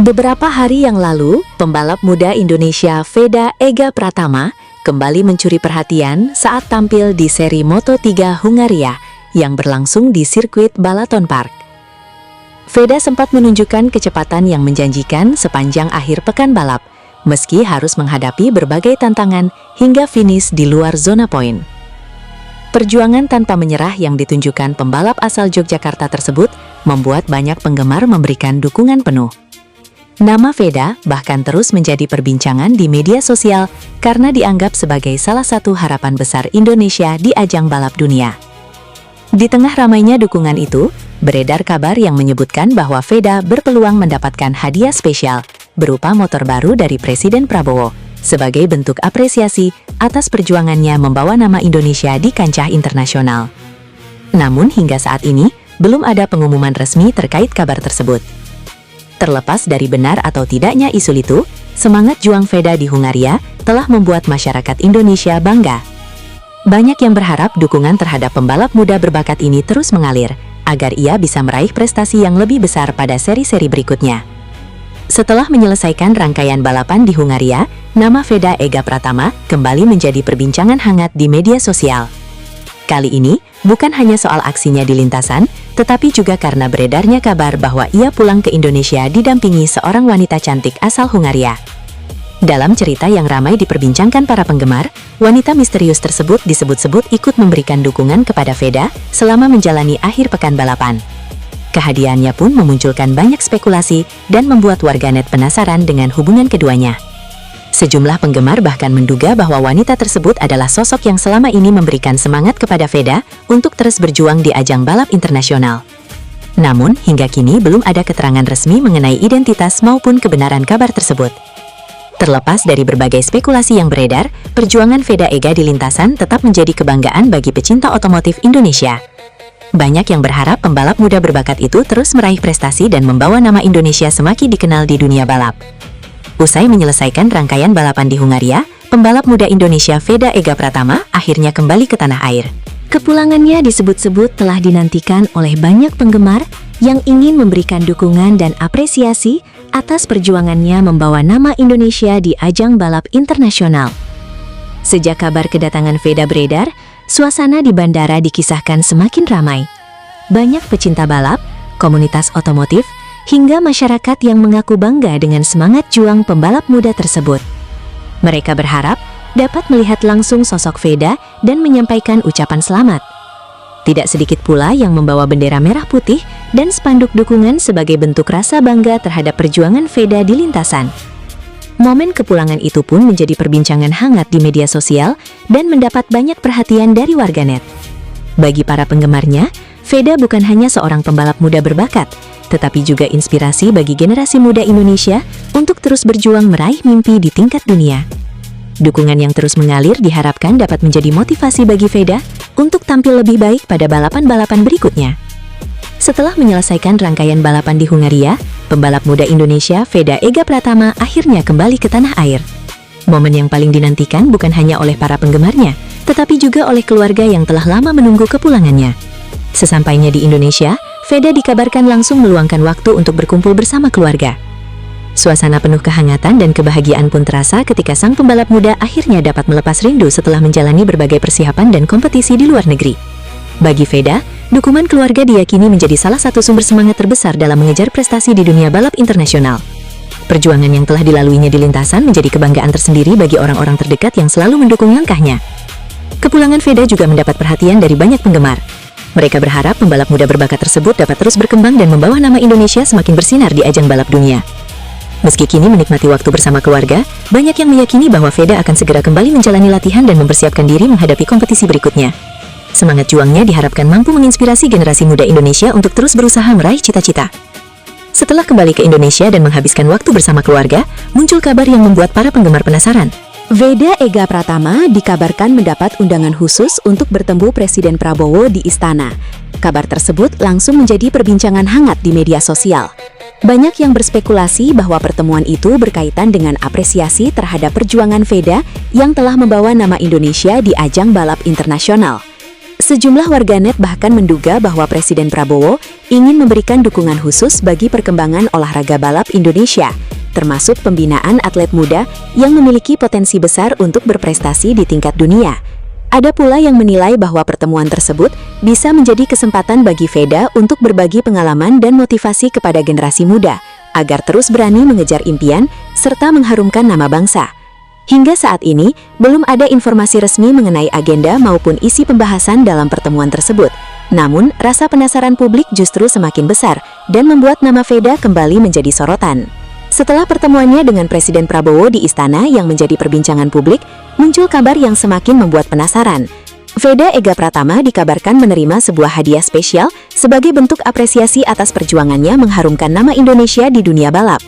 Beberapa hari yang lalu, pembalap muda Indonesia Veda Ega Pratama kembali mencuri perhatian saat tampil di seri Moto3 Hungaria yang berlangsung di sirkuit Balaton Park. Veda sempat menunjukkan kecepatan yang menjanjikan sepanjang akhir pekan balap, meski harus menghadapi berbagai tantangan hingga finish di luar zona poin. Perjuangan tanpa menyerah yang ditunjukkan pembalap asal Yogyakarta tersebut membuat banyak penggemar memberikan dukungan penuh. Nama Veda bahkan terus menjadi perbincangan di media sosial karena dianggap sebagai salah satu harapan besar Indonesia di ajang balap dunia. Di tengah ramainya dukungan itu, beredar kabar yang menyebutkan bahwa Veda berpeluang mendapatkan hadiah spesial berupa motor baru dari Presiden Prabowo sebagai bentuk apresiasi atas perjuangannya membawa nama Indonesia di kancah internasional. Namun hingga saat ini, belum ada pengumuman resmi terkait kabar tersebut. Terlepas dari benar atau tidaknya isu itu, semangat juang Veda di Hungaria telah membuat masyarakat Indonesia bangga. Banyak yang berharap dukungan terhadap pembalap muda berbakat ini terus mengalir, agar ia bisa meraih prestasi yang lebih besar pada seri-seri berikutnya. Setelah menyelesaikan rangkaian balapan di Hungaria, nama Veda Ega Pratama kembali menjadi perbincangan hangat di media sosial. Kali ini, bukan hanya soal aksinya di lintasan, tetapi juga karena beredarnya kabar bahwa ia pulang ke Indonesia didampingi seorang wanita cantik asal Hungaria. Dalam cerita yang ramai diperbincangkan para penggemar, wanita misterius tersebut disebut-sebut ikut memberikan dukungan kepada Veda selama menjalani akhir pekan balapan. Kehadirannya pun memunculkan banyak spekulasi dan membuat warganet penasaran dengan hubungan keduanya. Sejumlah penggemar bahkan menduga bahwa wanita tersebut adalah sosok yang selama ini memberikan semangat kepada Veda untuk terus berjuang di ajang balap internasional. Namun, hingga kini belum ada keterangan resmi mengenai identitas maupun kebenaran kabar tersebut. Terlepas dari berbagai spekulasi yang beredar, perjuangan Veda Ega di lintasan tetap menjadi kebanggaan bagi pecinta otomotif Indonesia. Banyak yang berharap pembalap muda berbakat itu terus meraih prestasi dan membawa nama Indonesia semakin dikenal di dunia balap. Usai menyelesaikan rangkaian balapan di Hungaria, pembalap muda Indonesia Veda Ega Pratama akhirnya kembali ke tanah air. Kepulangannya disebut-sebut telah dinantikan oleh banyak penggemar yang ingin memberikan dukungan dan apresiasi atas perjuangannya membawa nama Indonesia di ajang balap internasional. Sejak kabar kedatangan Veda beredar, suasana di bandara dikisahkan semakin ramai. Banyak pecinta balap, komunitas otomotif, hingga masyarakat yang mengaku bangga dengan semangat juang pembalap muda tersebut. Mereka berharap dapat melihat langsung sosok Veda dan menyampaikan ucapan selamat. Tidak sedikit pula yang membawa bendera merah putih dan spanduk dukungan sebagai bentuk rasa bangga terhadap perjuangan Veda di lintasan. Momen kepulangan itu pun menjadi perbincangan hangat di media sosial dan mendapat banyak perhatian dari warganet. Bagi para penggemarnya, Veda bukan hanya seorang pembalap muda berbakat, tetapi juga inspirasi bagi generasi muda Indonesia untuk terus berjuang meraih mimpi di tingkat dunia. Dukungan yang terus mengalir diharapkan dapat menjadi motivasi bagi Veda untuk tampil lebih baik pada balapan-balapan berikutnya. Setelah menyelesaikan rangkaian balapan di Hungaria, pembalap muda Indonesia Veda Ega Pratama akhirnya kembali ke tanah air. Momen yang paling dinantikan bukan hanya oleh para penggemarnya, tetapi juga oleh keluarga yang telah lama menunggu kepulangannya. Sesampainya di Indonesia, Veda dikabarkan langsung meluangkan waktu untuk berkumpul bersama keluarga. Suasana penuh kehangatan dan kebahagiaan pun terasa ketika sang pembalap muda akhirnya dapat melepas rindu setelah menjalani berbagai persiapan dan kompetisi di luar negeri. Bagi Veda, dukungan keluarga diyakini menjadi salah satu sumber semangat terbesar dalam mengejar prestasi di dunia balap internasional. Perjuangan yang telah dilaluinya di lintasan menjadi kebanggaan tersendiri bagi orang-orang terdekat yang selalu mendukung langkahnya. Kepulangan Veda juga mendapat perhatian dari banyak penggemar. Mereka berharap pembalap muda berbakat tersebut dapat terus berkembang dan membawa nama Indonesia semakin bersinar di ajang balap dunia. Meski kini menikmati waktu bersama keluarga, banyak yang meyakini bahwa Veda akan segera kembali menjalani latihan dan mempersiapkan diri menghadapi kompetisi berikutnya. Semangat juangnya diharapkan mampu menginspirasi generasi muda Indonesia untuk terus berusaha meraih cita-cita. Setelah kembali ke Indonesia dan menghabiskan waktu bersama keluarga, muncul kabar yang membuat para penggemar penasaran. Veda Ega Pratama dikabarkan mendapat undangan khusus untuk bertemu Presiden Prabowo di Istana. Kabar tersebut langsung menjadi perbincangan hangat di media sosial. Banyak yang berspekulasi bahwa pertemuan itu berkaitan dengan apresiasi terhadap perjuangan Veda yang telah membawa nama Indonesia di ajang balap internasional. Sejumlah warganet bahkan menduga bahwa Presiden Prabowo ingin memberikan dukungan khusus bagi perkembangan olahraga balap Indonesia, termasuk pembinaan atlet muda yang memiliki potensi besar untuk berprestasi di tingkat dunia. Ada pula yang menilai bahwa pertemuan tersebut bisa menjadi kesempatan bagi FEDA untuk berbagi pengalaman dan motivasi kepada generasi muda, agar terus berani mengejar impian serta mengharumkan nama bangsa. Hingga saat ini, belum ada informasi resmi mengenai agenda maupun isi pembahasan dalam pertemuan tersebut. Namun, rasa penasaran publik justru semakin besar dan membuat nama FEDA kembali menjadi sorotan. Setelah pertemuannya dengan Presiden Prabowo di istana yang menjadi perbincangan publik, muncul kabar yang semakin membuat penasaran. Veda Ega Pratama dikabarkan menerima sebuah hadiah spesial sebagai bentuk apresiasi atas perjuangannya mengharumkan nama Indonesia di dunia balap.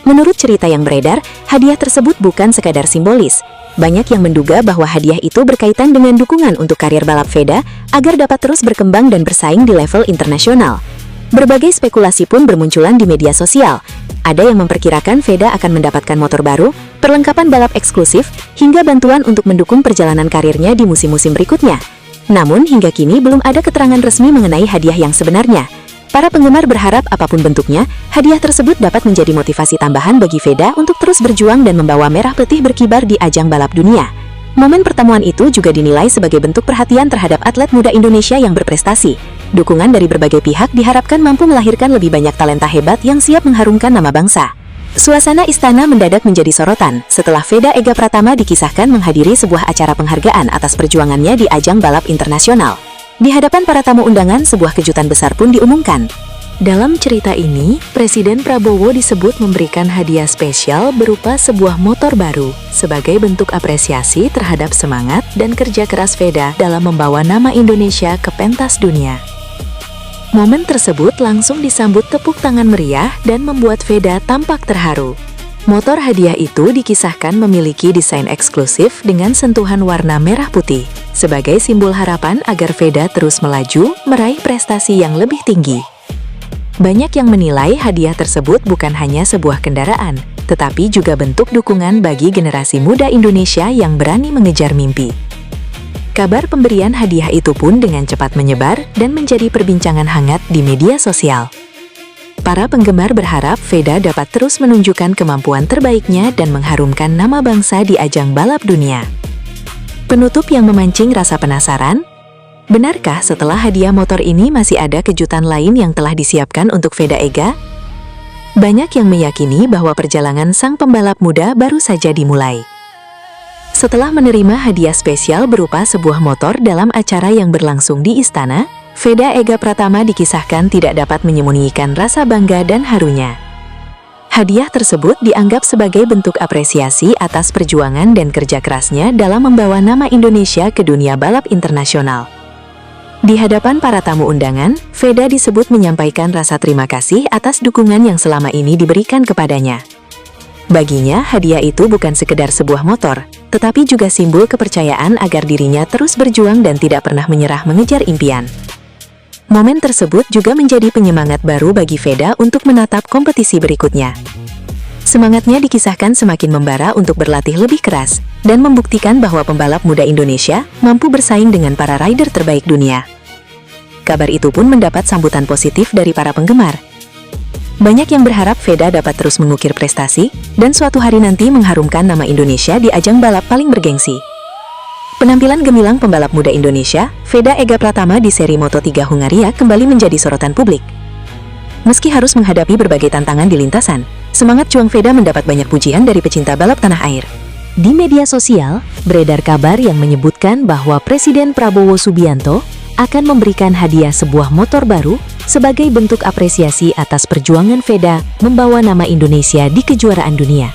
Menurut cerita yang beredar, hadiah tersebut bukan sekadar simbolis. Banyak yang menduga bahwa hadiah itu berkaitan dengan dukungan untuk karir balap Veda agar dapat terus berkembang dan bersaing di level internasional. Berbagai spekulasi pun bermunculan di media sosial. Ada yang memperkirakan Veda akan mendapatkan motor baru, perlengkapan balap eksklusif, hingga bantuan untuk mendukung perjalanan karirnya di musim-musim berikutnya. Namun, hingga kini belum ada keterangan resmi mengenai hadiah yang sebenarnya. Para penggemar berharap apapun bentuknya, hadiah tersebut dapat menjadi motivasi tambahan bagi Veda untuk terus berjuang dan membawa merah putih berkibar di ajang balap dunia. Momen pertemuan itu juga dinilai sebagai bentuk perhatian terhadap atlet muda Indonesia yang berprestasi. Dukungan dari berbagai pihak diharapkan mampu melahirkan lebih banyak talenta hebat yang siap mengharumkan nama bangsa. Suasana istana mendadak menjadi sorotan setelah Veda Ega Pratama dikisahkan menghadiri sebuah acara penghargaan atas perjuangannya di ajang balap internasional. Di hadapan para tamu undangan, sebuah kejutan besar pun diumumkan. Dalam cerita ini, Presiden Prabowo disebut memberikan hadiah spesial berupa sebuah motor baru sebagai bentuk apresiasi terhadap semangat dan kerja keras Veda dalam membawa nama Indonesia ke pentas dunia. Momen tersebut langsung disambut tepuk tangan meriah dan membuat Veda tampak terharu. Motor hadiah itu dikisahkan memiliki desain eksklusif dengan sentuhan warna merah putih, sebagai simbol harapan agar Veda terus melaju, meraih prestasi yang lebih tinggi. Banyak yang menilai hadiah tersebut bukan hanya sebuah kendaraan, tetapi juga bentuk dukungan bagi generasi muda Indonesia yang berani mengejar mimpi. Kabar pemberian hadiah itu pun dengan cepat menyebar dan menjadi perbincangan hangat di media sosial. Para penggemar berharap Veda dapat terus menunjukkan kemampuan terbaiknya dan mengharumkan nama bangsa di ajang balap dunia. Penutup yang memancing rasa penasaran, benarkah setelah hadiah motor ini masih ada kejutan lain yang telah disiapkan untuk Veda Ega? Banyak yang meyakini bahwa perjalanan sang pembalap muda baru saja dimulai. Setelah menerima hadiah spesial berupa sebuah motor dalam acara yang berlangsung di istana, Veda Ega Pratama dikisahkan tidak dapat menyembunyikan rasa bangga dan harunya. Hadiah tersebut dianggap sebagai bentuk apresiasi atas perjuangan dan kerja kerasnya dalam membawa nama Indonesia ke dunia balap internasional. Di hadapan para tamu undangan, Veda disebut menyampaikan rasa terima kasih atas dukungan yang selama ini diberikan kepadanya. Baginya, hadiah itu bukan sekedar sebuah motor, tetapi juga simbol kepercayaan agar dirinya terus berjuang dan tidak pernah menyerah mengejar impian. Momen tersebut juga menjadi penyemangat baru bagi Veda untuk menatap kompetisi berikutnya. Semangatnya dikisahkan semakin membara untuk berlatih lebih keras dan membuktikan bahwa pembalap muda Indonesia mampu bersaing dengan para rider terbaik dunia. Kabar itu pun mendapat sambutan positif dari para penggemar. Banyak yang berharap Veda dapat terus mengukir prestasi dan suatu hari nanti mengharumkan nama Indonesia di ajang balap paling bergengsi. Penampilan gemilang pembalap muda Indonesia, Veda Ega Pratama di seri Moto3 Hungaria kembali menjadi sorotan publik. Meski harus menghadapi berbagai tantangan di lintasan, semangat juang Veda mendapat banyak pujian dari pecinta balap tanah air. Di media sosial, beredar kabar yang menyebutkan bahwa Presiden Prabowo Subianto akan memberikan hadiah sebuah motor baru sebagai bentuk apresiasi atas perjuangan Veda membawa nama Indonesia di kejuaraan dunia.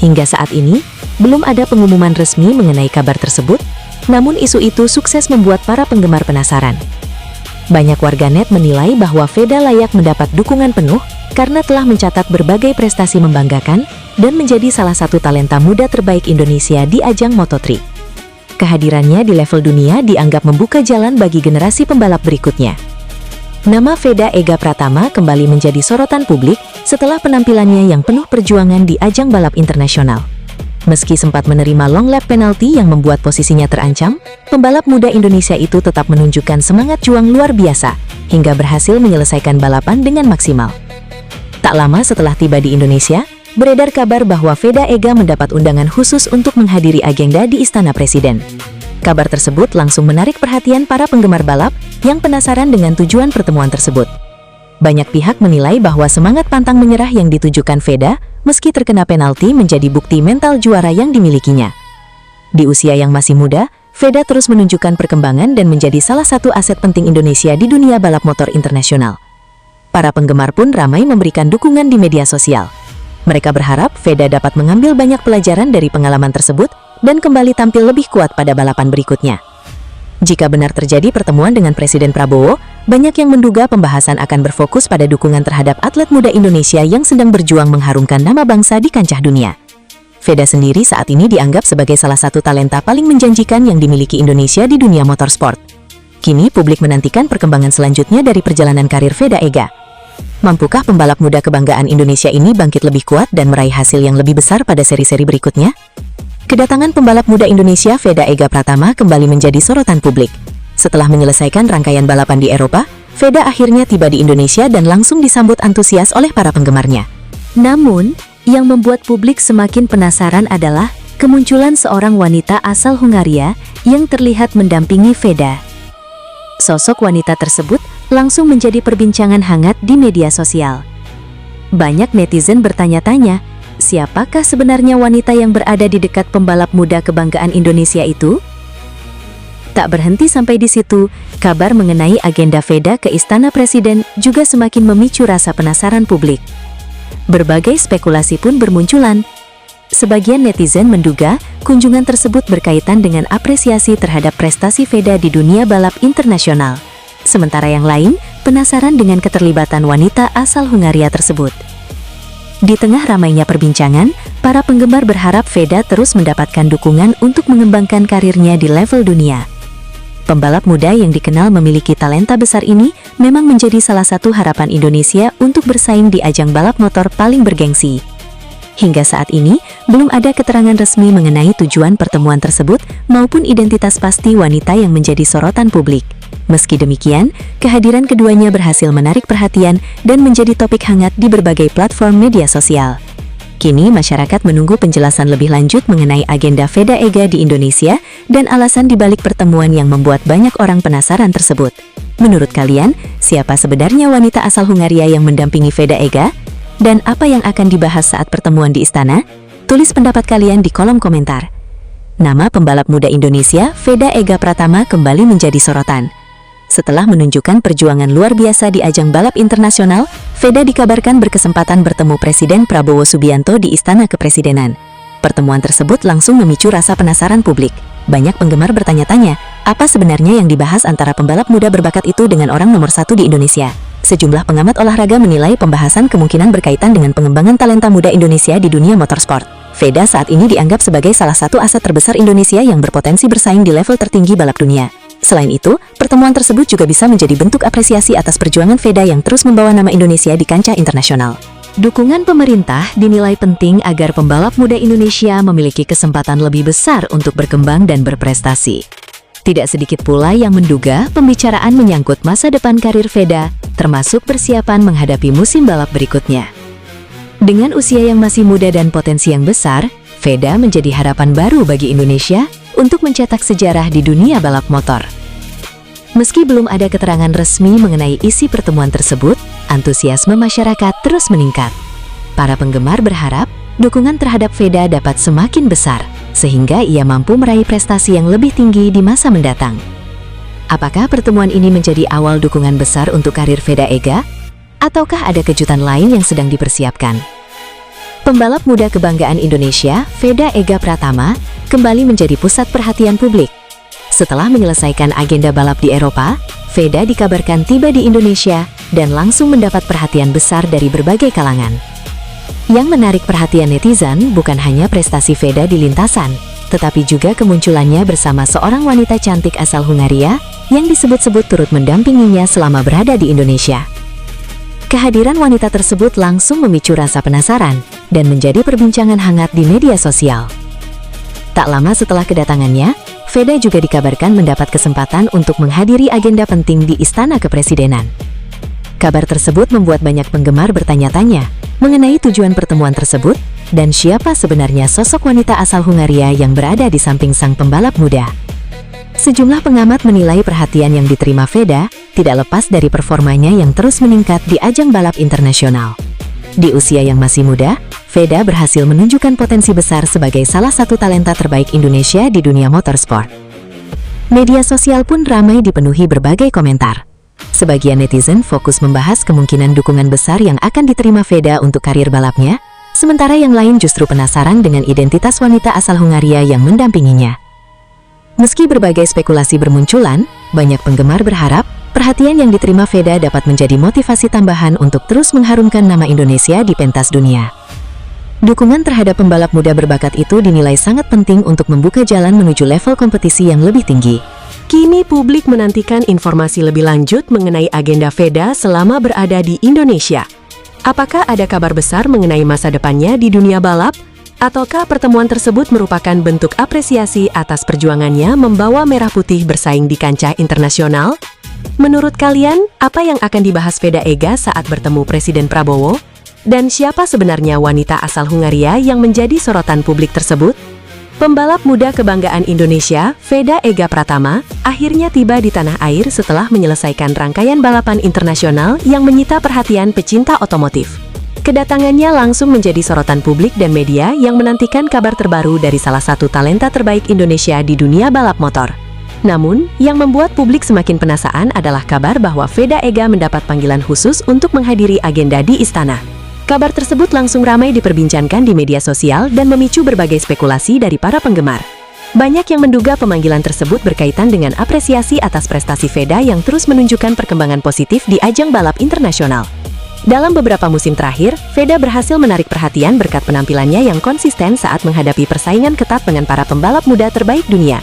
Hingga saat ini, belum ada pengumuman resmi mengenai kabar tersebut, namun isu itu sukses membuat para penggemar penasaran. Banyak warganet menilai bahwa Veda layak mendapat dukungan penuh karena telah mencatat berbagai prestasi membanggakan dan menjadi salah satu talenta muda terbaik Indonesia di ajang Moto3. Kehadirannya di level dunia dianggap membuka jalan bagi generasi pembalap berikutnya. Nama Veda Ega Pratama kembali menjadi sorotan publik setelah penampilannya yang penuh perjuangan di ajang balap internasional. Meski sempat menerima long lap penalti yang membuat posisinya terancam, pembalap muda Indonesia itu tetap menunjukkan semangat juang luar biasa, hingga berhasil menyelesaikan balapan dengan maksimal. Tak lama setelah tiba di Indonesia, beredar kabar bahwa Veda Ega mendapat undangan khusus untuk menghadiri agenda di Istana Presiden. Kabar tersebut langsung menarik perhatian para penggemar balap yang penasaran dengan tujuan pertemuan tersebut. Banyak pihak menilai bahwa semangat pantang menyerah yang ditujukan Veda meski terkena penalti menjadi bukti mental juara yang dimilikinya. Di usia yang masih muda, Veda terus menunjukkan perkembangan dan menjadi salah satu aset penting Indonesia di dunia balap motor internasional. Para penggemar pun ramai memberikan dukungan di media sosial. Mereka berharap Veda dapat mengambil banyak pelajaran dari pengalaman tersebut dan kembali tampil lebih kuat pada balapan berikutnya. Jika benar terjadi pertemuan dengan Presiden Prabowo, banyak yang menduga pembahasan akan berfokus pada dukungan terhadap atlet muda Indonesia yang sedang berjuang mengharumkan nama bangsa di kancah dunia. Veda sendiri saat ini dianggap sebagai salah satu talenta paling menjanjikan yang dimiliki Indonesia di dunia motorsport. Kini publik menantikan perkembangan selanjutnya dari perjalanan karir Veda Ega. Mampukah pembalap muda kebanggaan Indonesia ini bangkit lebih kuat dan meraih hasil yang lebih besar pada seri-seri berikutnya? Kedatangan pembalap muda Indonesia Veda Ega Pratama kembali menjadi sorotan publik. Setelah menyelesaikan rangkaian balapan di Eropa, Veda akhirnya tiba di Indonesia dan langsung disambut antusias oleh para penggemarnya. Namun, yang membuat publik semakin penasaran adalah kemunculan seorang wanita asal Hungaria yang terlihat mendampingi Veda. Sosok wanita tersebut langsung menjadi perbincangan hangat di media sosial. Banyak netizen bertanya-tanya, siapakah sebenarnya wanita yang berada di dekat pembalap muda kebanggaan Indonesia itu? Tak berhenti sampai di situ, kabar mengenai agenda Veda ke Istana Presiden juga semakin memicu rasa penasaran publik. Berbagai spekulasi pun bermunculan. Sebagian netizen menduga kunjungan tersebut berkaitan dengan apresiasi terhadap prestasi Veda di dunia balap internasional. Sementara yang lain penasaran dengan keterlibatan wanita asal Hungaria tersebut. Di tengah ramainya perbincangan, para penggemar berharap Veda terus mendapatkan dukungan untuk mengembangkan karirnya di level dunia. Pembalap muda yang dikenal memiliki talenta besar ini memang menjadi salah satu harapan Indonesia untuk bersaing di ajang balap motor paling bergengsi. Hingga saat ini, belum ada keterangan resmi mengenai tujuan pertemuan tersebut maupun identitas pasti wanita yang menjadi sorotan publik. Meski demikian, kehadiran keduanya berhasil menarik perhatian dan menjadi topik hangat di berbagai platform media sosial. Kini, masyarakat menunggu penjelasan lebih lanjut mengenai agenda Veda Ega di Indonesia dan alasan dibalik pertemuan yang membuat banyak orang penasaran tersebut. Menurut kalian, siapa sebenarnya wanita asal Hungaria yang mendampingi Veda Ega? Dan apa yang akan dibahas saat pertemuan di istana? Tulis pendapat kalian di kolom komentar. Nama pembalap muda Indonesia, Veda Ega Pratama, kembali menjadi sorotan. Setelah menunjukkan perjuangan luar biasa di ajang balap internasional, Veda dikabarkan berkesempatan bertemu Presiden Prabowo Subianto di Istana Kepresidenan. Pertemuan tersebut langsung memicu rasa penasaran publik. Banyak penggemar bertanya-tanya, apa sebenarnya yang dibahas antara pembalap muda berbakat itu dengan orang nomor satu di Indonesia? Sejumlah pengamat olahraga menilai pembahasan kemungkinan berkaitan dengan pengembangan talenta muda Indonesia di dunia motorsport. Veda saat ini dianggap sebagai salah satu aset terbesar Indonesia yang berpotensi bersaing di level tertinggi balap dunia. Selain itu, pertemuan tersebut juga bisa menjadi bentuk apresiasi atas perjuangan Veda yang terus membawa nama Indonesia di kancah internasional. Dukungan pemerintah dinilai penting agar pembalap muda Indonesia memiliki kesempatan lebih besar untuk berkembang dan berprestasi. Tidak sedikit pula yang menduga pembicaraan menyangkut masa depan karir Veda, termasuk persiapan menghadapi musim balap berikutnya. Dengan usia yang masih muda dan potensi yang besar, Veda menjadi harapan baru bagi Indonesia untuk mencetak sejarah di dunia balap motor. Meski belum ada keterangan resmi mengenai isi pertemuan tersebut, antusiasme masyarakat terus meningkat. Para penggemar berharap dukungan terhadap Veda dapat semakin besar, sehingga ia mampu meraih prestasi yang lebih tinggi di masa mendatang. Apakah pertemuan ini menjadi awal dukungan besar untuk karir Veda Ega? Ataukah ada kejutan lain yang sedang dipersiapkan? Pembalap muda kebanggaan Indonesia, Veda Ega Pratama, kembali menjadi pusat perhatian publik. Setelah menyelesaikan agenda balap di Eropa, Veda dikabarkan tiba di Indonesia dan langsung mendapat perhatian besar dari berbagai kalangan. Yang menarik perhatian netizen bukan hanya prestasi Veda di lintasan, tetapi juga kemunculannya bersama seorang wanita cantik asal Hungaria yang disebut-sebut turut mendampinginya selama berada di Indonesia. Kehadiran wanita tersebut langsung memicu rasa penasaran dan menjadi perbincangan hangat di media sosial. Tak lama setelah kedatangannya, Veda juga dikabarkan mendapat kesempatan untuk menghadiri agenda penting di Istana Kepresidenan. Kabar tersebut membuat banyak penggemar bertanya-tanya mengenai tujuan pertemuan tersebut dan siapa sebenarnya sosok wanita asal Hungaria yang berada di samping sang pembalap muda. Sejumlah pengamat menilai perhatian yang diterima Veda tidak lepas dari performanya yang terus meningkat di ajang balap internasional. Di usia yang masih muda, Veda berhasil menunjukkan potensi besar sebagai salah satu talenta terbaik Indonesia di dunia motorsport. Media sosial pun ramai dipenuhi berbagai komentar. Sebagian netizen fokus membahas kemungkinan dukungan besar yang akan diterima Veda untuk karir balapnya, sementara yang lain justru penasaran dengan identitas wanita asal Hungaria yang mendampinginya. Meski berbagai spekulasi bermunculan, banyak penggemar berharap perhatian yang diterima Veda dapat menjadi motivasi tambahan untuk terus mengharumkan nama Indonesia di pentas dunia. Dukungan terhadap pembalap muda berbakat itu dinilai sangat penting untuk membuka jalan menuju level kompetisi yang lebih tinggi. Kini publik menantikan informasi lebih lanjut mengenai agenda Veda selama berada di Indonesia. Apakah ada kabar besar mengenai masa depannya di dunia balap? Ataukah pertemuan tersebut merupakan bentuk apresiasi atas perjuangannya membawa merah putih bersaing di kancah internasional? Menurut kalian, apa yang akan dibahas Veda Ega saat bertemu Presiden Prabowo? Dan siapa sebenarnya wanita asal Hungaria yang menjadi sorotan publik tersebut? Pembalap muda kebanggaan Indonesia, Veda Ega Pratama, akhirnya tiba di tanah air setelah menyelesaikan rangkaian balapan internasional yang menyita perhatian pecinta otomotif. Kedatangannya langsung menjadi sorotan publik dan media yang menantikan kabar terbaru dari salah satu talenta terbaik Indonesia di dunia balap motor. Namun, yang membuat publik semakin penasaran adalah kabar bahwa Veda Ega mendapat panggilan khusus untuk menghadiri agenda di istana. Kabar tersebut langsung ramai diperbincangkan di media sosial dan memicu berbagai spekulasi dari para penggemar. Banyak yang menduga pemanggilan tersebut berkaitan dengan apresiasi atas prestasi Veda yang terus menunjukkan perkembangan positif di ajang balap internasional. Dalam beberapa musim terakhir, Veda berhasil menarik perhatian berkat penampilannya yang konsisten saat menghadapi persaingan ketat dengan para pembalap muda terbaik dunia.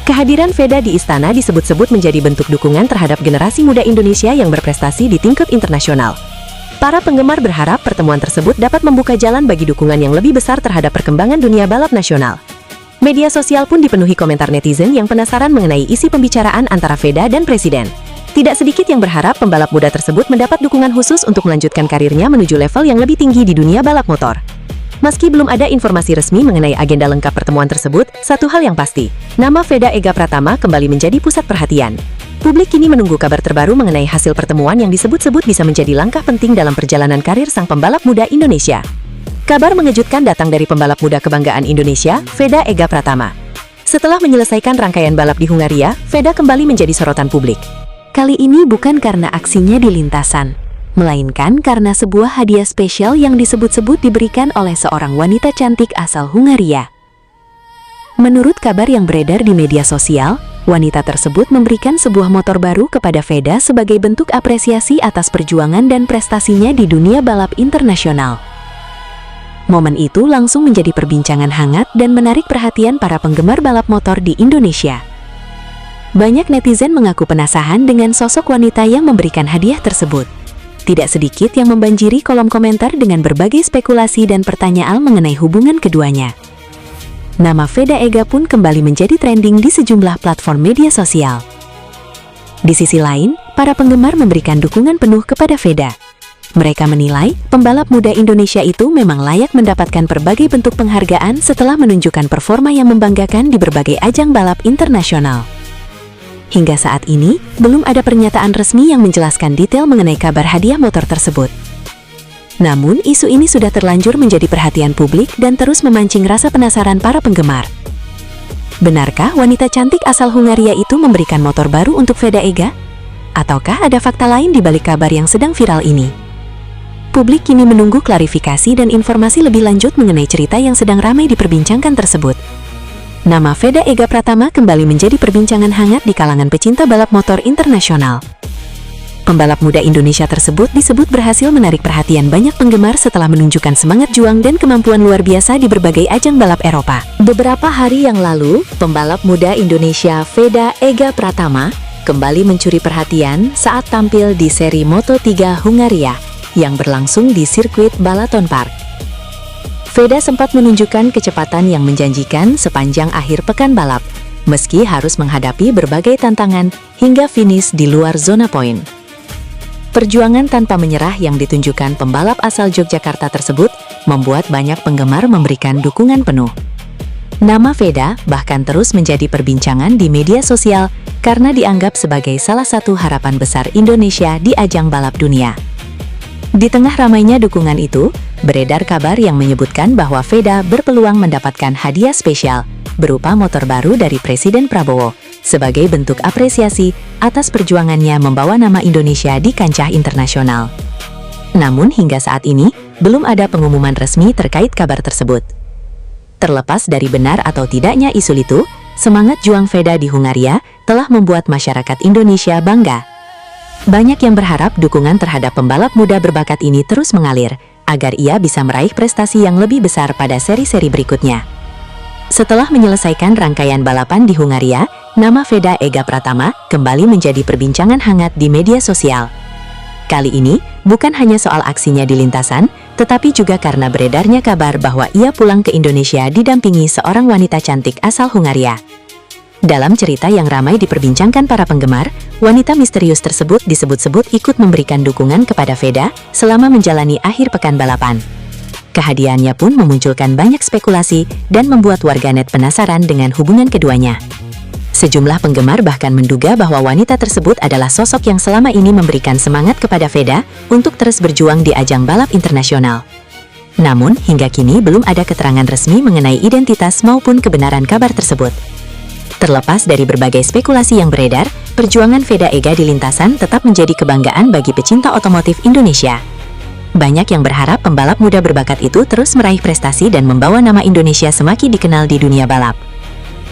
Kehadiran Veda di istana disebut-sebut menjadi bentuk dukungan terhadap generasi muda Indonesia yang berprestasi di tingkat internasional. Para penggemar berharap pertemuan tersebut dapat membuka jalan bagi dukungan yang lebih besar terhadap perkembangan dunia balap nasional. Media sosial pun dipenuhi komentar netizen yang penasaran mengenai isi pembicaraan antara Veda dan Presiden. Tidak sedikit yang berharap pembalap muda tersebut mendapat dukungan khusus untuk melanjutkan karirnya menuju level yang lebih tinggi di dunia balap motor. Meski belum ada informasi resmi mengenai agenda lengkap pertemuan tersebut, satu hal yang pasti, nama Veda Ega Pratama kembali menjadi pusat perhatian. Publik kini menunggu kabar terbaru mengenai hasil pertemuan yang disebut-sebut bisa menjadi langkah penting dalam perjalanan karir sang pembalap muda Indonesia. Kabar mengejutkan datang dari pembalap muda kebanggaan Indonesia, Veda Ega Pratama. Setelah menyelesaikan rangkaian balap di Hungaria, Veda kembali menjadi sorotan publik. Kali ini bukan karena aksinya di lintasan, melainkan karena sebuah hadiah spesial yang disebut-sebut diberikan oleh seorang wanita cantik asal Hungaria. Menurut kabar yang beredar di media sosial, wanita tersebut memberikan sebuah motor baru kepada Veda sebagai bentuk apresiasi atas perjuangan dan prestasinya di dunia balap internasional. Momen itu langsung menjadi perbincangan hangat dan menarik perhatian para penggemar balap motor di Indonesia. Banyak netizen mengaku penasaran dengan sosok wanita yang memberikan hadiah tersebut. Tidak sedikit yang membanjiri kolom komentar dengan berbagai spekulasi dan pertanyaan mengenai hubungan keduanya. Nama Veda Ega pun kembali menjadi trending di sejumlah platform media sosial. Di sisi lain, para penggemar memberikan dukungan penuh kepada Veda. Mereka menilai, pembalap muda Indonesia itu memang layak mendapatkan berbagai bentuk penghargaan setelah menunjukkan performa yang membanggakan di berbagai ajang balap internasional. Hingga saat ini, belum ada pernyataan resmi yang menjelaskan detail mengenai kabar hadiah motor tersebut. Namun, isu ini sudah terlanjur menjadi perhatian publik dan terus memancing rasa penasaran para penggemar. Benarkah wanita cantik asal Hungaria itu memberikan motor baru untuk Veda Ega? Ataukah ada fakta lain di balik kabar yang sedang viral ini? Publik kini menunggu klarifikasi dan informasi lebih lanjut mengenai cerita yang sedang ramai diperbincangkan tersebut. Nama Veda Ega Pratama kembali menjadi perbincangan hangat di kalangan pecinta balap motor internasional. Pembalap muda Indonesia tersebut disebut berhasil menarik perhatian banyak penggemar setelah menunjukkan semangat juang dan kemampuan luar biasa di berbagai ajang balap Eropa. Beberapa hari yang lalu, pembalap muda Indonesia Veda Ega Pratama kembali mencuri perhatian saat tampil di seri Moto3 Hungaria yang berlangsung di sirkuit Balaton Park. Veda sempat menunjukkan kecepatan yang menjanjikan sepanjang akhir pekan balap, meski harus menghadapi berbagai tantangan hingga finish di luar zona poin. Perjuangan tanpa menyerah yang ditunjukkan pembalap asal Yogyakarta tersebut membuat banyak penggemar memberikan dukungan penuh. Nama Veda bahkan terus menjadi perbincangan di media sosial karena dianggap sebagai salah satu harapan besar Indonesia di ajang balap dunia. Di tengah ramainya dukungan itu, beredar kabar yang menyebutkan bahwa Veda berpeluang mendapatkan hadiah spesial berupa motor baru dari Presiden Prabowo sebagai bentuk apresiasi atas perjuangannya membawa nama Indonesia di kancah internasional. Namun hingga saat ini, belum ada pengumuman resmi terkait kabar tersebut. Terlepas dari benar atau tidaknya isu itu, semangat juang Veda di Hungaria telah membuat masyarakat Indonesia bangga. Banyak yang berharap dukungan terhadap pembalap muda berbakat ini terus mengalir, agar ia bisa meraih prestasi yang lebih besar pada seri-seri berikutnya. Setelah menyelesaikan rangkaian balapan di Hungaria, nama Veda Ega Pratama kembali menjadi perbincangan hangat di media sosial. Kali ini, bukan hanya soal aksinya di lintasan, tetapi juga karena beredarnya kabar bahwa ia pulang ke Indonesia didampingi seorang wanita cantik asal Hungaria. Dalam cerita yang ramai diperbincangkan para penggemar, wanita misterius tersebut disebut-sebut ikut memberikan dukungan kepada Veda selama menjalani akhir pekan balapan. Kehadirannya pun memunculkan banyak spekulasi dan membuat warganet penasaran dengan hubungan keduanya. Sejumlah penggemar bahkan menduga bahwa wanita tersebut adalah sosok yang selama ini memberikan semangat kepada Veda untuk terus berjuang di ajang balap internasional. Namun, hingga kini belum ada keterangan resmi mengenai identitas maupun kebenaran kabar tersebut. Terlepas dari berbagai spekulasi yang beredar, perjuangan Veda Ega di lintasan tetap menjadi kebanggaan bagi pecinta otomotif Indonesia. Banyak yang berharap pembalap muda berbakat itu terus meraih prestasi dan membawa nama Indonesia semakin dikenal di dunia balap.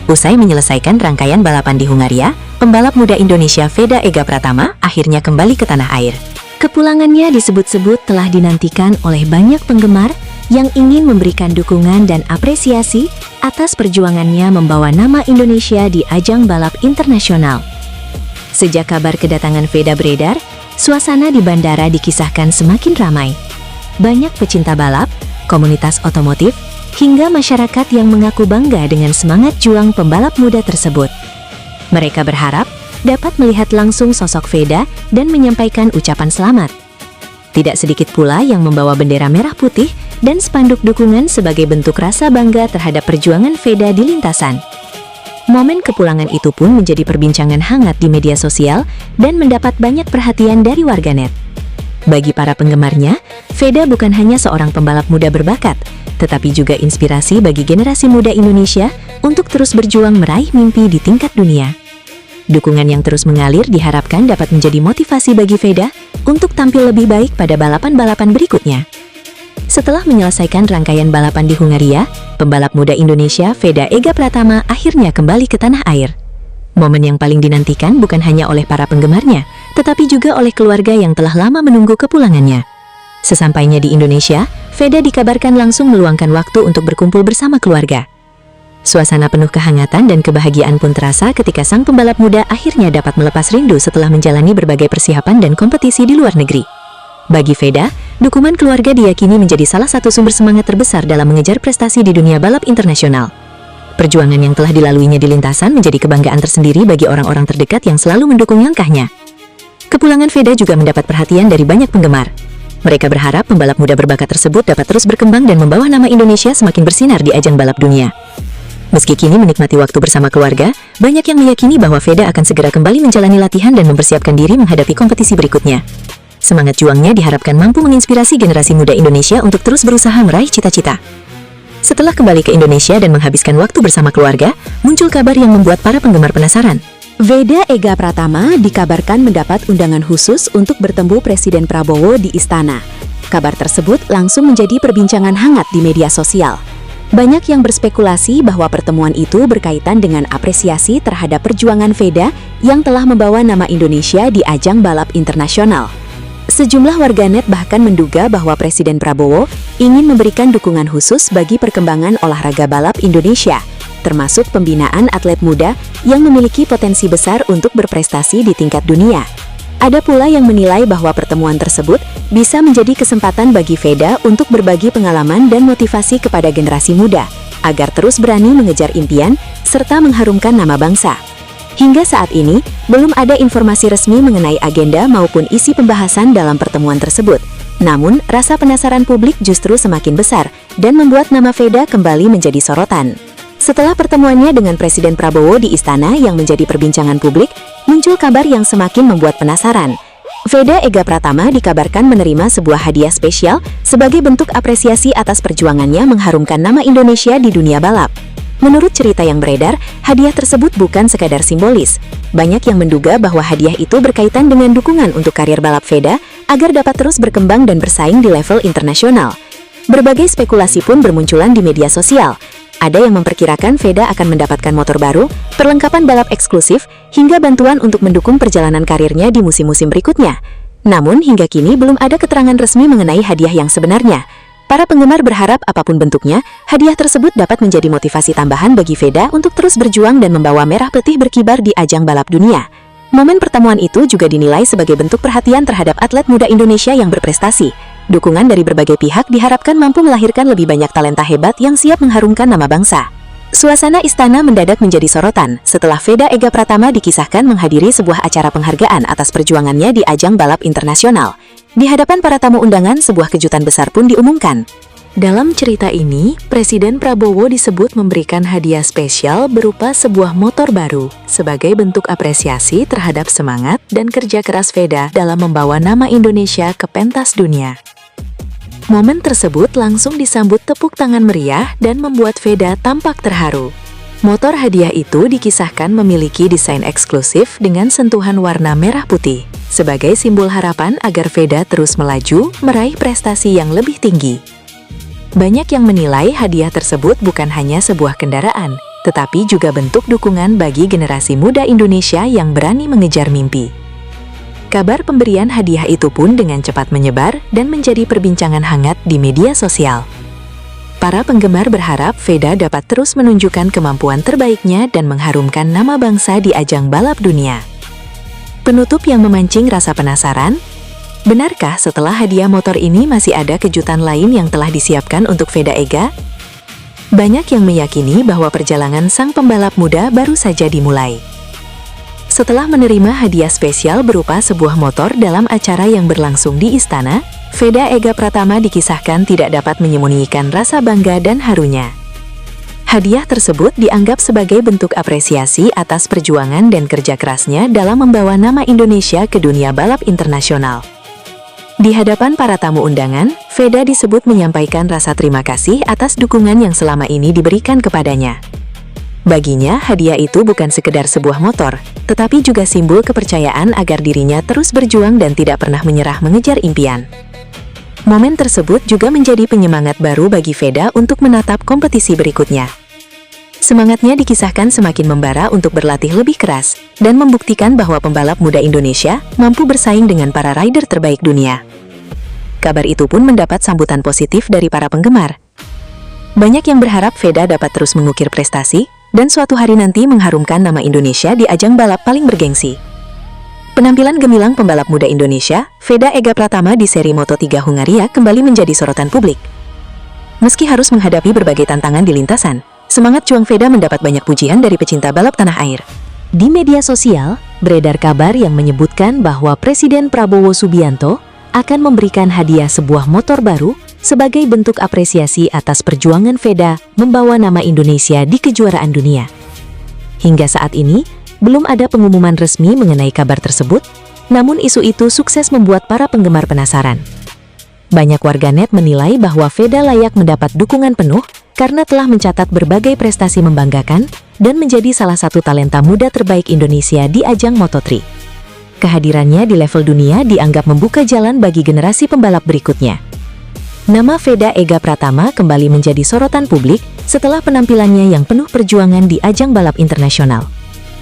Usai menyelesaikan rangkaian balapan di Hungaria, pembalap muda Indonesia Veda Ega Pratama akhirnya kembali ke tanah air. Kepulangannya disebut-sebut telah dinantikan oleh banyak penggemar yang ingin memberikan dukungan dan apresiasi atas perjuangannya membawa nama Indonesia di ajang balap internasional. Sejak kabar kedatangan Veda beredar, suasana di bandara dikisahkan semakin ramai. Banyak pecinta balap, komunitas otomotif, hingga masyarakat yang mengaku bangga dengan semangat juang pembalap muda tersebut. Mereka berharap dapat melihat langsung sosok Veda dan menyampaikan ucapan selamat. Tidak sedikit pula yang membawa bendera merah putih dan spanduk dukungan sebagai bentuk rasa bangga terhadap perjuangan Veda di lintasan. Momen kepulangan itu pun menjadi perbincangan hangat di media sosial dan mendapat banyak perhatian dari warganet. Bagi para penggemarnya, Veda bukan hanya seorang pembalap muda berbakat, tetapi juga inspirasi bagi generasi muda Indonesia untuk terus berjuang meraih mimpi di tingkat dunia. Dukungan yang terus mengalir diharapkan dapat menjadi motivasi bagi Veda untuk tampil lebih baik pada balapan-balapan berikutnya. Setelah menyelesaikan rangkaian balapan di Hungaria, pembalap muda Indonesia Veda Ega Pratama akhirnya kembali ke tanah air. Momen yang paling dinantikan bukan hanya oleh para penggemarnya, tetapi juga oleh keluarga yang telah lama menunggu kepulangannya. Sesampainya di Indonesia, Veda dikabarkan langsung meluangkan waktu untuk berkumpul bersama keluarga. Suasana penuh kehangatan dan kebahagiaan pun terasa ketika sang pembalap muda akhirnya dapat melepas rindu setelah menjalani berbagai persiapan dan kompetisi di luar negeri. Bagi Veda, dukungan keluarga diyakini menjadi salah satu sumber semangat terbesar dalam mengejar prestasi di dunia balap internasional. Perjuangan yang telah dilaluinya di lintasan menjadi kebanggaan tersendiri bagi orang-orang terdekat yang selalu mendukung langkahnya. Kepulangan Veda juga mendapat perhatian dari banyak penggemar. Mereka berharap pembalap muda berbakat tersebut dapat terus berkembang dan membawa nama Indonesia semakin bersinar di ajang balap dunia. Meski kini menikmati waktu bersama keluarga, banyak yang meyakini bahwa Veda akan segera kembali menjalani latihan dan mempersiapkan diri menghadapi kompetisi berikutnya. Semangat juangnya diharapkan mampu menginspirasi generasi muda Indonesia untuk terus berusaha meraih cita-cita. Setelah kembali ke Indonesia dan menghabiskan waktu bersama keluarga, muncul kabar yang membuat para penggemar penasaran. Veda Ega Pratama dikabarkan mendapat undangan khusus untuk bertemu Presiden Prabowo di Istana. Kabar tersebut langsung menjadi perbincangan hangat di media sosial. Banyak yang berspekulasi bahwa pertemuan itu berkaitan dengan apresiasi terhadap perjuangan Veda yang telah membawa nama Indonesia di ajang balap internasional. Sejumlah warganet bahkan menduga bahwa Presiden Prabowo ingin memberikan dukungan khusus bagi perkembangan olahraga balap Indonesia, termasuk pembinaan atlet muda yang memiliki potensi besar untuk berprestasi di tingkat dunia. Ada pula yang menilai bahwa pertemuan tersebut bisa menjadi kesempatan bagi Veda untuk berbagi pengalaman dan motivasi kepada generasi muda, agar terus berani mengejar impian serta mengharumkan nama bangsa. Hingga saat ini, belum ada informasi resmi mengenai agenda maupun isi pembahasan dalam pertemuan tersebut. Namun, rasa penasaran publik justru semakin besar dan membuat nama Veda kembali menjadi sorotan. Setelah pertemuannya dengan Presiden Prabowo di istana yang menjadi perbincangan publik, muncul kabar yang semakin membuat penasaran. Veda Ega Pratama dikabarkan menerima sebuah hadiah spesial sebagai bentuk apresiasi atas perjuangannya mengharumkan nama Indonesia di dunia balap. Menurut cerita yang beredar, hadiah tersebut bukan sekadar simbolis. Banyak yang menduga bahwa hadiah itu berkaitan dengan dukungan untuk karir balap Veda agar dapat terus berkembang dan bersaing di level internasional. Berbagai spekulasi pun bermunculan di media sosial. Ada yang memperkirakan Veda akan mendapatkan motor baru, perlengkapan balap eksklusif, hingga bantuan untuk mendukung perjalanan karirnya di musim-musim berikutnya. Namun, hingga kini belum ada keterangan resmi mengenai hadiah yang sebenarnya. Para penggemar berharap apapun bentuknya, hadiah tersebut dapat menjadi motivasi tambahan bagi Veda untuk terus berjuang dan membawa merah putih berkibar di ajang balap dunia. Momen pertemuan itu juga dinilai sebagai bentuk perhatian terhadap atlet muda Indonesia yang berprestasi. Dukungan dari berbagai pihak diharapkan mampu melahirkan lebih banyak talenta hebat yang siap mengharumkan nama bangsa. Suasana istana mendadak menjadi sorotan setelah Veda Ega Pratama dikisahkan menghadiri sebuah acara penghargaan atas perjuangannya di ajang balap internasional. Di hadapan para tamu undangan, sebuah kejutan besar pun diumumkan. Dalam cerita ini, Presiden Prabowo disebut memberikan hadiah spesial berupa sebuah motor baru sebagai bentuk apresiasi terhadap semangat dan kerja keras Veda dalam membawa nama Indonesia ke pentas dunia. Momen tersebut langsung disambut tepuk tangan meriah dan membuat Veda tampak terharu. Motor hadiah itu dikisahkan memiliki desain eksklusif dengan sentuhan warna merah putih, sebagai simbol harapan agar Veda terus melaju, meraih prestasi yang lebih tinggi. Banyak yang menilai hadiah tersebut bukan hanya sebuah kendaraan, tetapi juga bentuk dukungan bagi generasi muda Indonesia yang berani mengejar mimpi. Kabar pemberian hadiah itu pun dengan cepat menyebar dan menjadi perbincangan hangat di media sosial. Para penggemar berharap Veda dapat terus menunjukkan kemampuan terbaiknya dan mengharumkan nama bangsa di ajang balap dunia. Penutup yang memancing rasa penasaran, benarkah setelah hadiah motor ini masih ada kejutan lain yang telah disiapkan untuk Veda Ega? Banyak yang meyakini bahwa perjalanan sang pembalap muda baru saja dimulai. Setelah menerima hadiah spesial berupa sebuah motor dalam acara yang berlangsung di istana, Veda Ega Pratama dikisahkan tidak dapat menyembunyikan rasa bangga dan harunya. Hadiah tersebut dianggap sebagai bentuk apresiasi atas perjuangan dan kerja kerasnya dalam membawa nama Indonesia ke dunia balap internasional. Di hadapan para tamu undangan, Veda disebut menyampaikan rasa terima kasih atas dukungan yang selama ini diberikan kepadanya. Baginya, hadiah itu bukan sekedar sebuah motor, tetapi juga simbol kepercayaan agar dirinya terus berjuang dan tidak pernah menyerah mengejar impian. Momen tersebut juga menjadi penyemangat baru bagi Veda untuk menatap kompetisi berikutnya. Semangatnya dikisahkan semakin membara untuk berlatih lebih keras dan membuktikan bahwa pembalap muda Indonesia mampu bersaing dengan para rider terbaik dunia. Kabar itu pun mendapat sambutan positif dari para penggemar. Banyak yang berharap Veda dapat terus mengukir prestasi dan suatu hari nanti mengharumkan nama Indonesia di ajang balap paling bergengsi. Penampilan gemilang pembalap muda Indonesia, Veda Ega Pratama di seri Moto3 Hungaria kembali menjadi sorotan publik. Meski harus menghadapi berbagai tantangan di lintasan, semangat juang Veda mendapat banyak pujian dari pecinta balap tanah air. Di media sosial, beredar kabar yang menyebutkan bahwa Presiden Prabowo Subianto akan memberikan hadiah sebuah motor baru sebagai bentuk apresiasi atas perjuangan Veda membawa nama Indonesia di kejuaraan dunia. Hingga saat ini, belum ada pengumuman resmi mengenai kabar tersebut, namun isu itu sukses membuat para penggemar penasaran. Banyak warganet menilai bahwa Veda layak mendapat dukungan penuh karena telah mencatat berbagai prestasi membanggakan dan menjadi salah satu talenta muda terbaik Indonesia di ajang Moto3. Kehadirannya di level dunia dianggap membuka jalan bagi generasi pembalap berikutnya. Nama Veda Ega Pratama kembali menjadi sorotan publik setelah penampilannya yang penuh perjuangan di ajang balap internasional.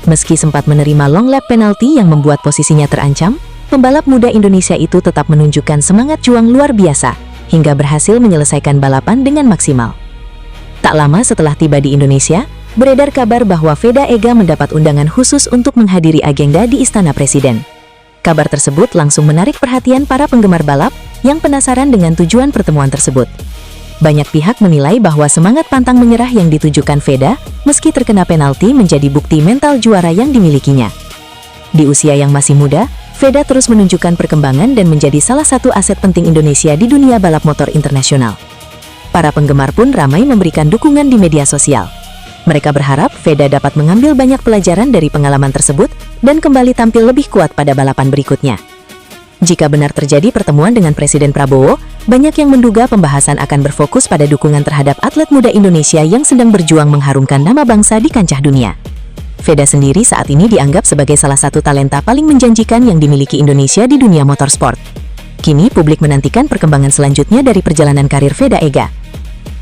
Meski sempat menerima long lap penalti yang membuat posisinya terancam, pembalap muda Indonesia itu tetap menunjukkan semangat juang luar biasa hingga berhasil menyelesaikan balapan dengan maksimal. Tak lama setelah tiba di Indonesia, beredar kabar bahwa Veda Ega mendapat undangan khusus untuk menghadiri agenda di Istana Presiden. Kabar tersebut langsung menarik perhatian para penggemar balap yang penasaran dengan tujuan pertemuan tersebut. Banyak pihak menilai bahwa semangat pantang menyerah yang ditujukan Veda, meski terkena penalti, menjadi bukti mental juara yang dimilikinya. Di usia yang masih muda, Veda terus menunjukkan perkembangan dan menjadi salah satu aset penting Indonesia di dunia balap motor internasional. Para penggemar pun ramai memberikan dukungan di media sosial. Mereka berharap Veda dapat mengambil banyak pelajaran dari pengalaman tersebut dan kembali tampil lebih kuat pada balapan berikutnya. Jika benar terjadi pertemuan dengan Presiden Prabowo, banyak yang menduga pembahasan akan berfokus pada dukungan terhadap atlet muda Indonesia yang sedang berjuang mengharumkan nama bangsa di kancah dunia. Veda sendiri saat ini dianggap sebagai salah satu talenta paling menjanjikan yang dimiliki Indonesia di dunia motorsport. Kini publik menantikan perkembangan selanjutnya dari perjalanan karir Veda Ega.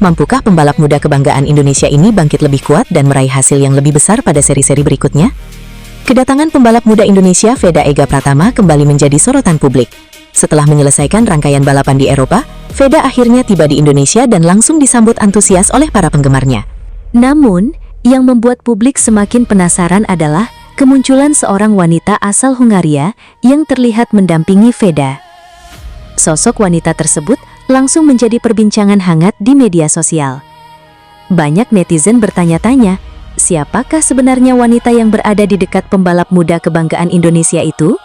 Mampukah pembalap muda kebanggaan Indonesia ini bangkit lebih kuat dan meraih hasil yang lebih besar pada seri-seri berikutnya? Kedatangan pembalap muda Indonesia Veda Ega Pratama kembali menjadi sorotan publik. Setelah menyelesaikan rangkaian balapan di Eropa, Veda akhirnya tiba di Indonesia dan langsung disambut antusias oleh para penggemarnya. Namun, yang membuat publik semakin penasaran adalah kemunculan seorang wanita asal Hungaria yang terlihat mendampingi Veda. Sosok wanita tersebut langsung menjadi perbincangan hangat di media sosial. Banyak netizen bertanya-tanya, siapakah sebenarnya wanita yang berada di dekat pembalap muda kebanggaan Indonesia itu?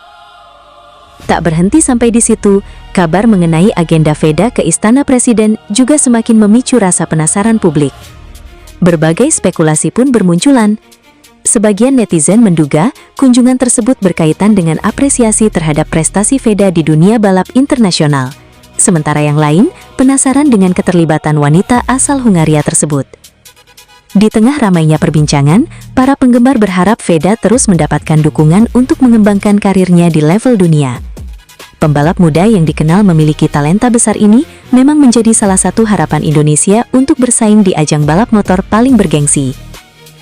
Tak berhenti sampai di situ, kabar mengenai agenda Veda ke Istana Presiden juga semakin memicu rasa penasaran publik. Berbagai spekulasi pun bermunculan. Sebagian netizen menduga kunjungan tersebut berkaitan dengan apresiasi terhadap prestasi Veda di dunia balap internasional. Sementara yang lain penasaran dengan keterlibatan wanita asal Hungaria tersebut. Di tengah ramainya perbincangan, para penggemar berharap Veda terus mendapatkan dukungan untuk mengembangkan karirnya di level dunia. Pembalap muda yang dikenal memiliki talenta besar ini memang menjadi salah satu harapan Indonesia untuk bersaing di ajang balap motor paling bergengsi.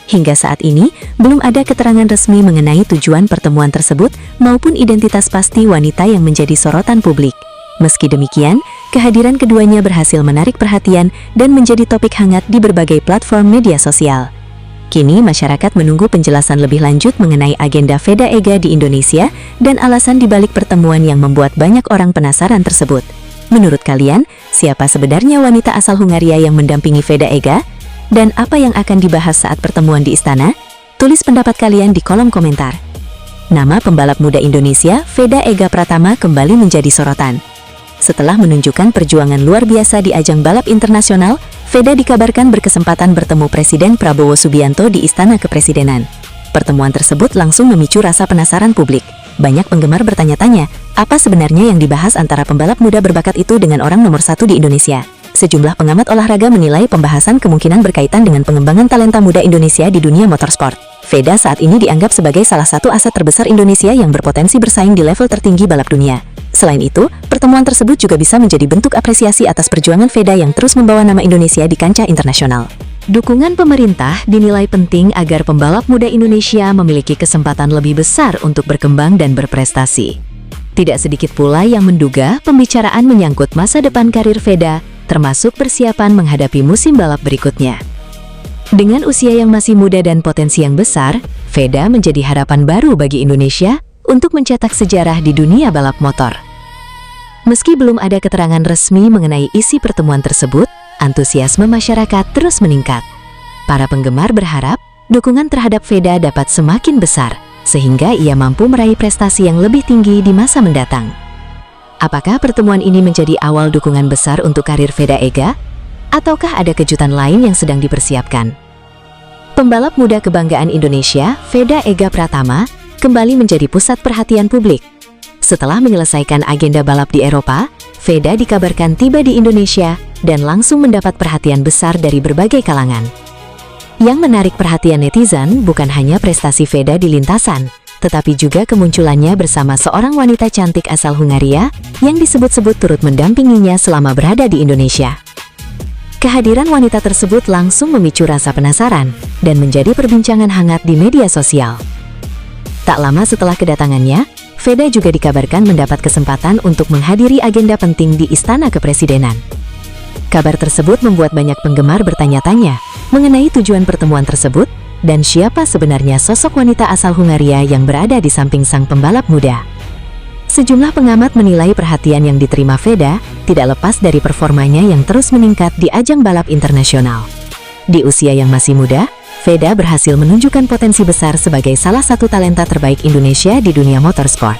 Hingga saat ini, belum ada keterangan resmi mengenai tujuan pertemuan tersebut maupun identitas pasti wanita yang menjadi sorotan publik. Meski demikian, kehadiran keduanya berhasil menarik perhatian dan menjadi topik hangat di berbagai platform media sosial. Kini masyarakat menunggu penjelasan lebih lanjut mengenai agenda Veda Ega di Indonesia dan alasan dibalik pertemuan yang membuat banyak orang penasaran tersebut. Menurut kalian, siapa sebenarnya wanita asal Hungaria yang mendampingi Veda Ega? Dan apa yang akan dibahas saat pertemuan di istana? Tulis pendapat kalian di kolom komentar. Nama pembalap muda Indonesia, Veda Ega Pratama, kembali menjadi sorotan. Setelah menunjukkan perjuangan luar biasa di ajang balap internasional, Veda dikabarkan berkesempatan bertemu Presiden Prabowo Subianto di Istana Kepresidenan. Pertemuan tersebut langsung memicu rasa penasaran publik. Banyak penggemar bertanya-tanya, apa sebenarnya yang dibahas antara pembalap muda berbakat itu dengan orang nomor satu di Indonesia? Sejumlah pengamat olahraga menilai pembahasan kemungkinan berkaitan dengan pengembangan talenta muda Indonesia di dunia motorsport. Veda saat ini dianggap sebagai salah satu aset terbesar Indonesia yang berpotensi bersaing di level tertinggi balap dunia. Selain itu, pertemuan tersebut juga bisa menjadi bentuk apresiasi atas perjuangan Veda yang terus membawa nama Indonesia di kancah internasional. Dukungan pemerintah dinilai penting agar pembalap muda Indonesia memiliki kesempatan lebih besar untuk berkembang dan berprestasi. Tidak sedikit pula yang menduga pembicaraan menyangkut masa depan karir Veda, termasuk persiapan menghadapi musim balap berikutnya. Dengan usia yang masih muda dan potensi yang besar, Veda menjadi harapan baru bagi Indonesia untuk mencetak sejarah di dunia balap motor. Meski belum ada keterangan resmi mengenai isi pertemuan tersebut, antusiasme masyarakat terus meningkat. Para penggemar berharap dukungan terhadap Veda dapat semakin besar, sehingga ia mampu meraih prestasi yang lebih tinggi di masa mendatang. Apakah pertemuan ini menjadi awal dukungan besar untuk karir Veda Ega? Ataukah ada kejutan lain yang sedang dipersiapkan? Pembalap muda kebanggaan Indonesia, Veda Ega Pratama, kembali menjadi pusat perhatian publik. Setelah menyelesaikan agenda balap di Eropa, Veda dikabarkan tiba di Indonesia dan langsung mendapat perhatian besar dari berbagai kalangan. Yang menarik perhatian netizen bukan hanya prestasi Veda di lintasan, tetapi juga kemunculannya bersama seorang wanita cantik asal Hungaria yang disebut-sebut turut mendampinginya selama berada di Indonesia. Kehadiran wanita tersebut langsung memicu rasa penasaran dan menjadi perbincangan hangat di media sosial. Tak lama setelah kedatangannya, Veda juga dikabarkan mendapat kesempatan untuk menghadiri agenda penting di Istana Kepresidenan. Kabar tersebut membuat banyak penggemar bertanya-tanya mengenai tujuan pertemuan tersebut dan siapa sebenarnya sosok wanita asal Hungaria yang berada di samping sang pembalap muda. Sejumlah pengamat menilai perhatian yang diterima Veda tidak lepas dari performanya yang terus meningkat di ajang balap internasional. Di usia yang masih muda, Veda berhasil menunjukkan potensi besar sebagai salah satu talenta terbaik Indonesia di dunia motorsport.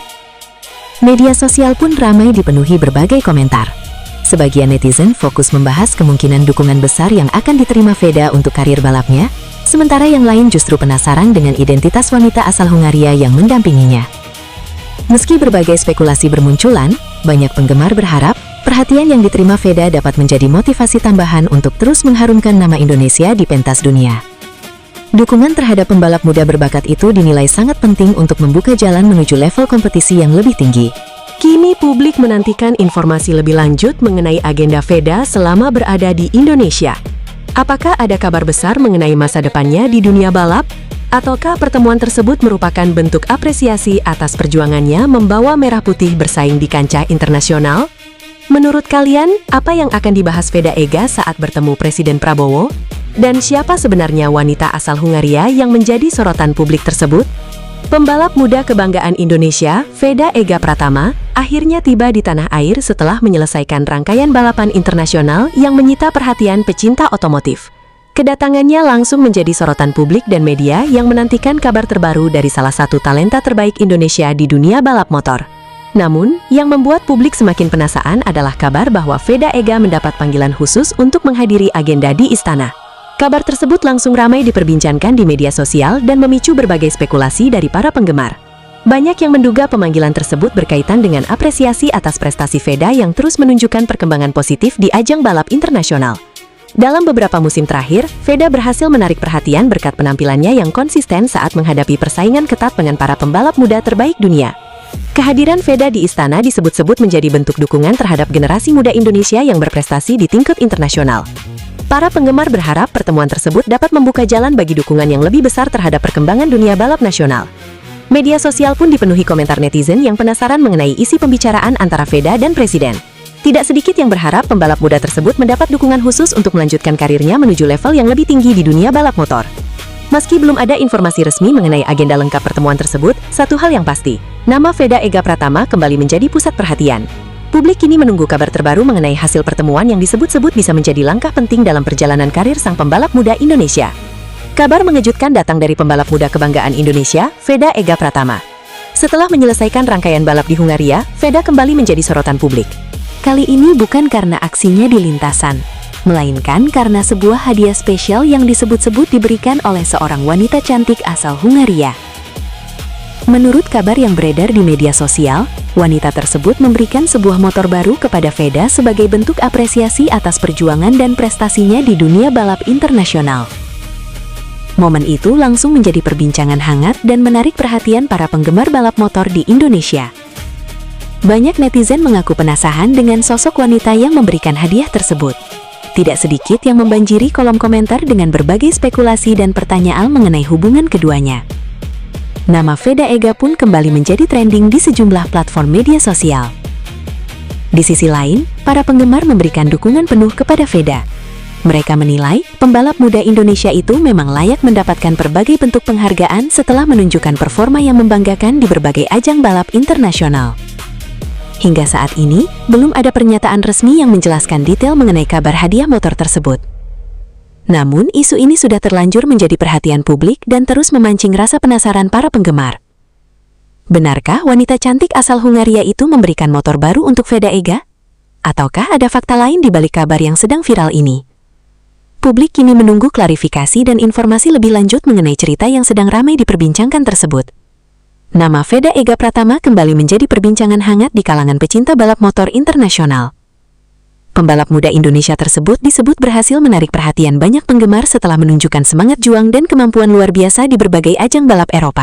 Media sosial pun ramai dipenuhi berbagai komentar. Sebagian netizen fokus membahas kemungkinan dukungan besar yang akan diterima Veda untuk karir balapnya, sementara yang lain justru penasaran dengan identitas wanita asal Hungaria yang mendampinginya. Meski berbagai spekulasi bermunculan, banyak penggemar berharap perhatian yang diterima Veda dapat menjadi motivasi tambahan untuk terus mengharumkan nama Indonesia di pentas dunia. Dukungan terhadap pembalap muda berbakat itu dinilai sangat penting untuk membuka jalan menuju level kompetisi yang lebih tinggi. Kini publik menantikan informasi lebih lanjut mengenai agenda Veda selama berada di Indonesia. Apakah ada kabar besar mengenai masa depannya di dunia balap? Ataukah pertemuan tersebut merupakan bentuk apresiasi atas perjuangannya membawa merah putih bersaing di kancah internasional? Menurut kalian, apa yang akan dibahas Veda Ega saat bertemu Presiden Prabowo? Dan siapa sebenarnya wanita asal Hungaria yang menjadi sorotan publik tersebut? Pembalap muda kebanggaan Indonesia, Veda Ega Pratama, akhirnya tiba di tanah air setelah menyelesaikan rangkaian balapan internasional yang menyita perhatian pecinta otomotif. Kedatangannya langsung menjadi sorotan publik dan media yang menantikan kabar terbaru dari salah satu talenta terbaik Indonesia di dunia balap motor. Namun, yang membuat publik semakin penasaran adalah kabar bahwa Veda Ega mendapat panggilan khusus untuk menghadiri agenda di istana. Kabar tersebut langsung ramai diperbincangkan di media sosial dan memicu berbagai spekulasi dari para penggemar. Banyak yang menduga pemanggilan tersebut berkaitan dengan apresiasi atas prestasi Veda yang terus menunjukkan perkembangan positif di ajang balap internasional. Dalam beberapa musim terakhir, Veda berhasil menarik perhatian berkat penampilannya yang konsisten saat menghadapi persaingan ketat dengan para pembalap muda terbaik dunia. Kehadiran Veda di istana disebut-sebut menjadi bentuk dukungan terhadap generasi muda Indonesia yang berprestasi di tingkat internasional. Para penggemar berharap pertemuan tersebut dapat membuka jalan bagi dukungan yang lebih besar terhadap perkembangan dunia balap nasional. Media sosial pun dipenuhi komentar netizen yang penasaran mengenai isi pembicaraan antara Veda dan Presiden. Tidak sedikit yang berharap pembalap muda tersebut mendapat dukungan khusus untuk melanjutkan karirnya menuju level yang lebih tinggi di dunia balap motor. Meski belum ada informasi resmi mengenai agenda lengkap pertemuan tersebut, satu hal yang pasti, nama Veda Ega Pratama kembali menjadi pusat perhatian. Publik kini menunggu kabar terbaru mengenai hasil pertemuan yang disebut-sebut bisa menjadi langkah penting dalam perjalanan karir sang pembalap muda Indonesia. Kabar mengejutkan datang dari pembalap muda kebanggaan Indonesia, Veda Ega Pratama. Setelah menyelesaikan rangkaian balap di Hungaria, Veda kembali menjadi sorotan publik. Kali ini bukan karena aksinya di lintasan, melainkan karena sebuah hadiah spesial yang disebut-sebut diberikan oleh seorang wanita cantik asal Hungaria. Menurut kabar yang beredar di media sosial, wanita tersebut memberikan sebuah motor baru kepada Veda sebagai bentuk apresiasi atas perjuangan dan prestasinya di dunia balap internasional. Momen itu langsung menjadi perbincangan hangat dan menarik perhatian para penggemar balap motor di Indonesia. Banyak netizen mengaku penasaran dengan sosok wanita yang memberikan hadiah tersebut. Tidak sedikit yang membanjiri kolom komentar dengan berbagai spekulasi dan pertanyaan mengenai hubungan keduanya. Nama Veda Ega pun kembali menjadi trending di sejumlah platform media sosial. Di sisi lain, para penggemar memberikan dukungan penuh kepada Veda. Mereka menilai, pembalap muda Indonesia itu memang layak mendapatkan berbagai bentuk penghargaan setelah menunjukkan performa yang membanggakan di berbagai ajang balap internasional. Hingga saat ini, belum ada pernyataan resmi yang menjelaskan detail mengenai kabar hadiah motor tersebut. Namun, isu ini sudah terlanjur menjadi perhatian publik dan terus memancing rasa penasaran para penggemar. Benarkah wanita cantik asal Hungaria itu memberikan motor baru untuk Veda Ega? Ataukah ada fakta lain di balik kabar yang sedang viral ini? Publik kini menunggu klarifikasi dan informasi lebih lanjut mengenai cerita yang sedang ramai diperbincangkan tersebut. Nama Veda Ega Pratama kembali menjadi perbincangan hangat di kalangan pecinta balap motor internasional. Pembalap muda Indonesia tersebut disebut berhasil menarik perhatian banyak penggemar setelah menunjukkan semangat juang dan kemampuan luar biasa di berbagai ajang balap Eropa.